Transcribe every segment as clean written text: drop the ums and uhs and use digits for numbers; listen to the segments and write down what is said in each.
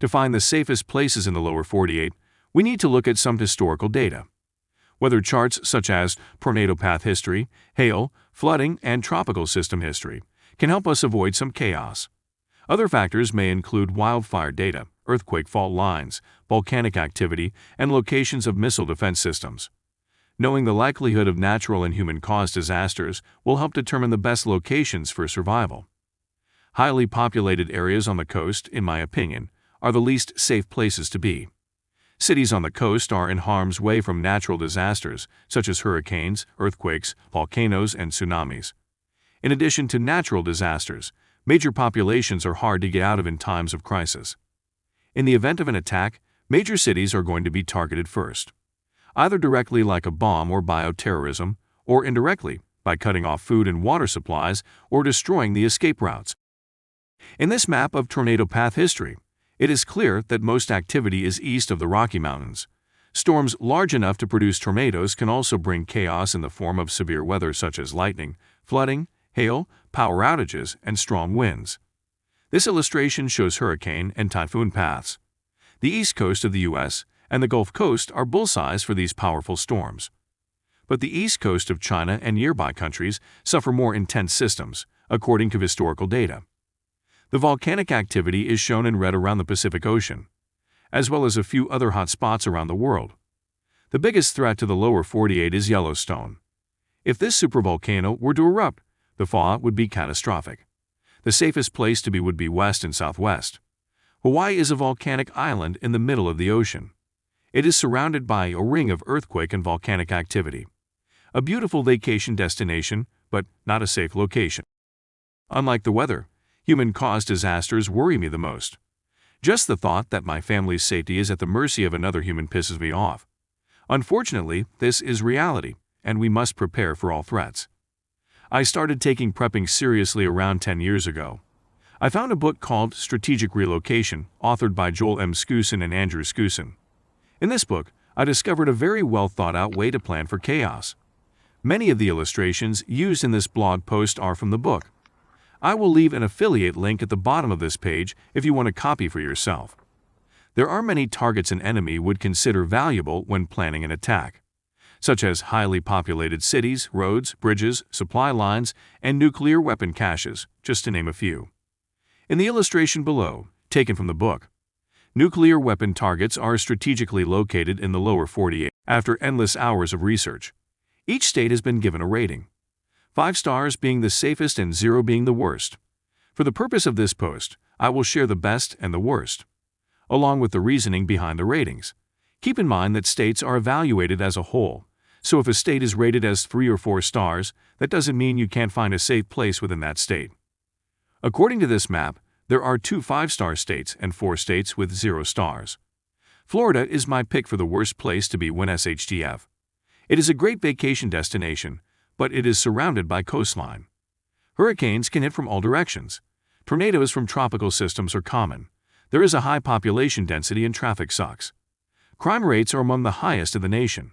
To find the safest places in the lower 48, we need to look at some historical data. Weather charts such as tornado path history, hail, flooding, and tropical system history can help us avoid some chaos. Other factors may include wildfire data, earthquake fault lines, volcanic activity, and locations of missile defense systems. Knowing the likelihood of natural and human-caused disasters will help determine the best locations for survival. Highly populated areas on the coast, in my opinion, are the least safe places to be. Cities on the coast are in harm's way from natural disasters, such as hurricanes, earthquakes, volcanoes, and tsunamis. In addition to natural disasters, major populations are hard to get out of in times of crisis. In the event of an attack, major cities are going to be targeted first, either directly like a bomb or bioterrorism, or indirectly by cutting off food and water supplies or destroying the escape routes. In this map of tornado path history, it is clear that most activity is east of the Rocky Mountains. Storms large enough to produce tornadoes can also bring chaos in the form of severe weather such as lightning, flooding, hail, power outages, and strong winds. This illustration shows hurricane and typhoon paths. The east coast of the U.S. and the Gulf Coast are bullseyes for these powerful storms. But the east coast of China and nearby countries suffer more intense systems, according to historical data. The volcanic activity is shown in red around the Pacific Ocean, as well as a few other hot spots around the world. The biggest threat to the lower 48 is Yellowstone. If this supervolcano were to erupt, the fallout would be catastrophic. The safest place to be would be west and southwest. Hawaii is a volcanic island in the middle of the ocean. It is surrounded by a ring of earthquake and volcanic activity. A beautiful vacation destination, but not a safe location. Unlike the weather, human-caused disasters worry me the most. Just the thought that my family's safety is at the mercy of another human pisses me off. Unfortunately, this is reality, and we must prepare for all threats. I started taking prepping seriously around 10 years ago. I found a book called Strategic Relocation, authored by Joel M. Skousen and Andrew Skousen. In this book, I discovered a very well-thought-out way to plan for chaos. Many of the illustrations used in this blog post are from the book. I will leave an affiliate link at the bottom of this page if you want a copy for yourself. There are many targets an enemy would consider valuable when planning an attack, such as highly populated cities, roads, bridges, supply lines, and nuclear weapon caches, just to name a few. In the illustration below, taken from the book, nuclear weapon targets are strategically located in the lower 48. After endless hours of research, each state has been given a rating. 5 stars being the safest and 0 being the worst. For the purpose of this post, I will share the best and the worst, along with the reasoning behind the ratings. Keep in mind that states are evaluated as a whole, so if a state is rated as 3 or 4 stars, that doesn't mean you can't find a safe place within that state. According to this map, there are 2 5-star states and 4 states with 0 stars. Florida is my pick for the worst place to be when SHTF. It is a great vacation destination, but it is surrounded by coastline. Hurricanes can hit from all directions. Tornadoes from tropical systems are common. There is a high population density and traffic sucks. Crime rates are among the highest in the nation.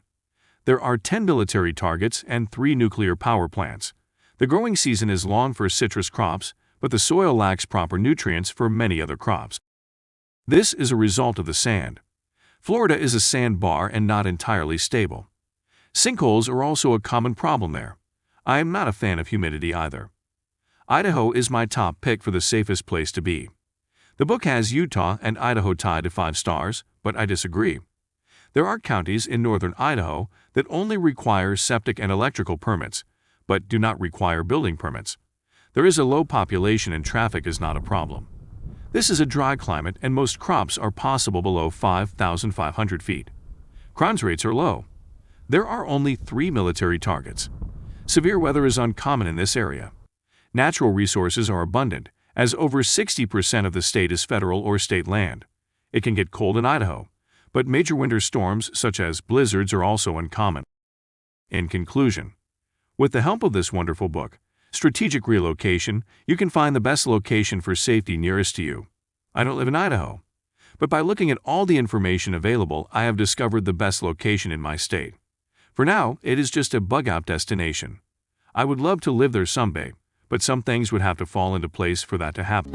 There are 10 military targets and 3 nuclear power plants. The growing season is long for citrus crops, but the soil lacks proper nutrients for many other crops. This is a result of the sand. Florida is a sandbar and not entirely stable. Sinkholes are also a common problem there. I am not a fan of humidity either. Idaho is my top pick for the safest place to be. The book has Utah and Idaho tied to 5 stars, but I disagree. There are counties in northern Idaho that only require septic and electrical permits, but do not require building permits. There is a low population and traffic is not a problem. This is a dry climate and most crops are possible below 5,500 feet. Crime rates are low. There are only 3 military targets. Severe weather is uncommon in this area. Natural resources are abundant, as over 60% of the state is federal or state land. It can get cold in Idaho, but major winter storms such as blizzards are also uncommon. In conclusion, with the help of this wonderful book, Strategic Relocation, you can find the best location for safety nearest to you. I don't live in Idaho, but by looking at all the information available, I have discovered the best location in my state. For now, it is just a bug-out destination. I would love to live there someday, but some things would have to fall into place for that to happen.